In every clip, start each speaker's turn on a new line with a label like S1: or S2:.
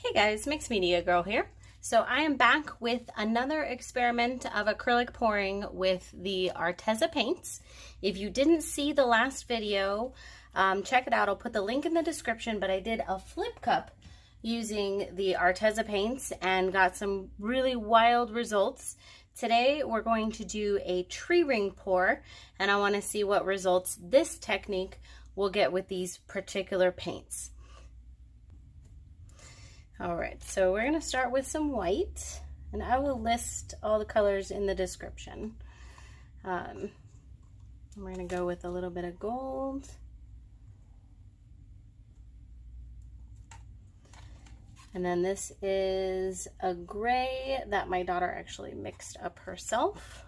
S1: Hey guys, Mixed Media Girl here. So I am back with another experiment of acrylic pouring with the Arteza paints. If you didn't see the last video, check it out. I'll put the link in the description, but I did a flip cup using the Arteza paints and got some really wild results. Today we're going to do a tree ring pour, and I want to see what results this technique will get with these particular paints. All right, so we're going to start with some white, and I will list all the colors in the description. We're going to go with a little bit of gold. And then this is a gray that my daughter actually mixed up herself.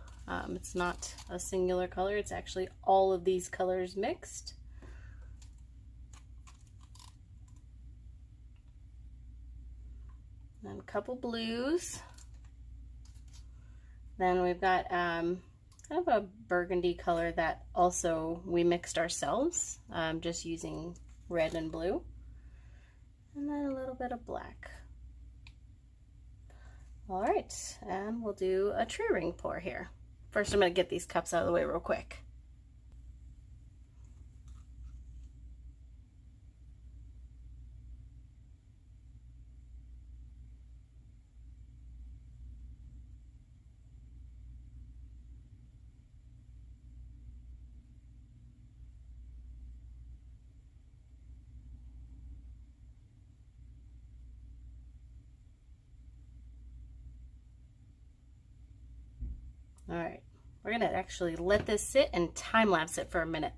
S1: It's not a singular color, it's actually all of these colors mixed. And a couple blues. Then we've got kind of a burgundy color that also we mixed ourselves, just using red and blue. And then a little bit of black. All right, and we'll do a tree ring pour here. First, I'm going to get these cups out of the way real quick. All right, we're gonna actually let this sit and time lapse it for a minute.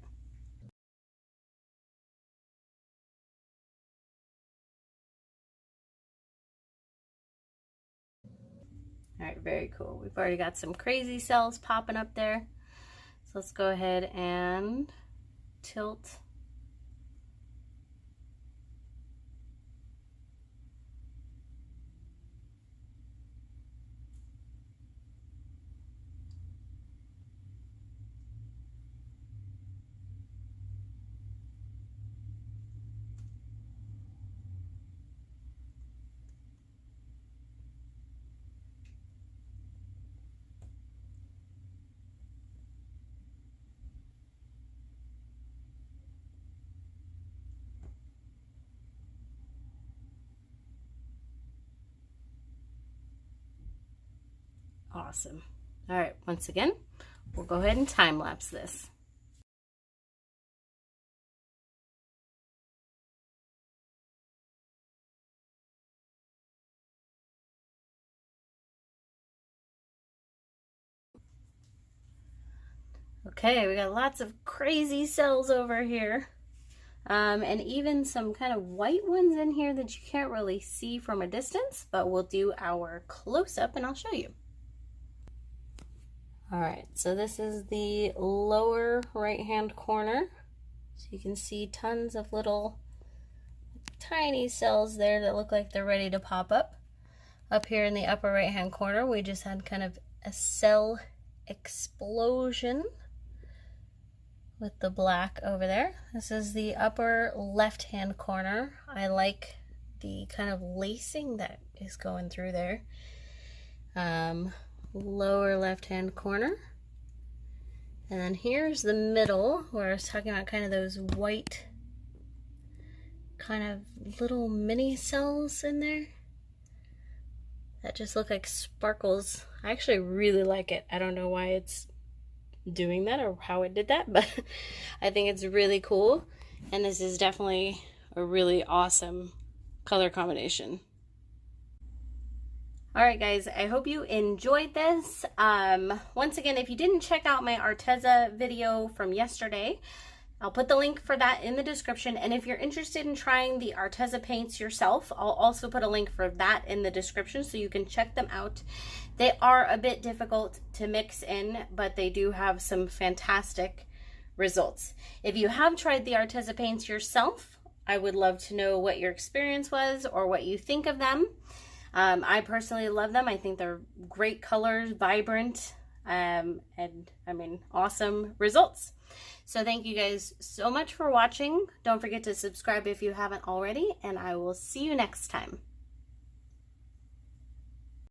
S1: All right, very cool. We've already got some crazy cells popping up there. So let's go ahead and tilt. Awesome. All right, once again, we'll go ahead and time lapse this. Okay, we got lots of crazy cells over here. And even some kind of white ones in here that you can't really see from a distance, but we'll do our close-up and I'll show you. All right, so this is the lower right-hand corner. So you can see tons of little tiny cells there that look like they're ready to pop up. Up here in the upper right-hand corner, we just had kind of a cell explosion with the black over there. This is the upper left-hand corner. I like the kind of lacing that is going through there. Lower left-hand corner. And then here's the middle where I was talking about kind of those white kind of little mini cells in there that just look like sparkles. I actually really like it. I don't know why it's doing that or how it did that, but I think it's really cool, and this is definitely a really awesome color combination. All right guys, I hope you enjoyed this. Once again, if you didn't check out my Arteza video from yesterday, I'll put the link for that in the description, and if you're interested in trying the Arteza paints yourself, I'll also put a link for that in the description so you can check them out. They are a bit difficult to mix in, but they do have some fantastic results. If you have tried the Arteza paints yourself, I would love to know what your experience was or what you think of them. I personally love them. I think they're great colors, vibrant, and I mean, awesome results. So thank you guys so much for watching. Don't forget to subscribe if you haven't already, and I will see you next time.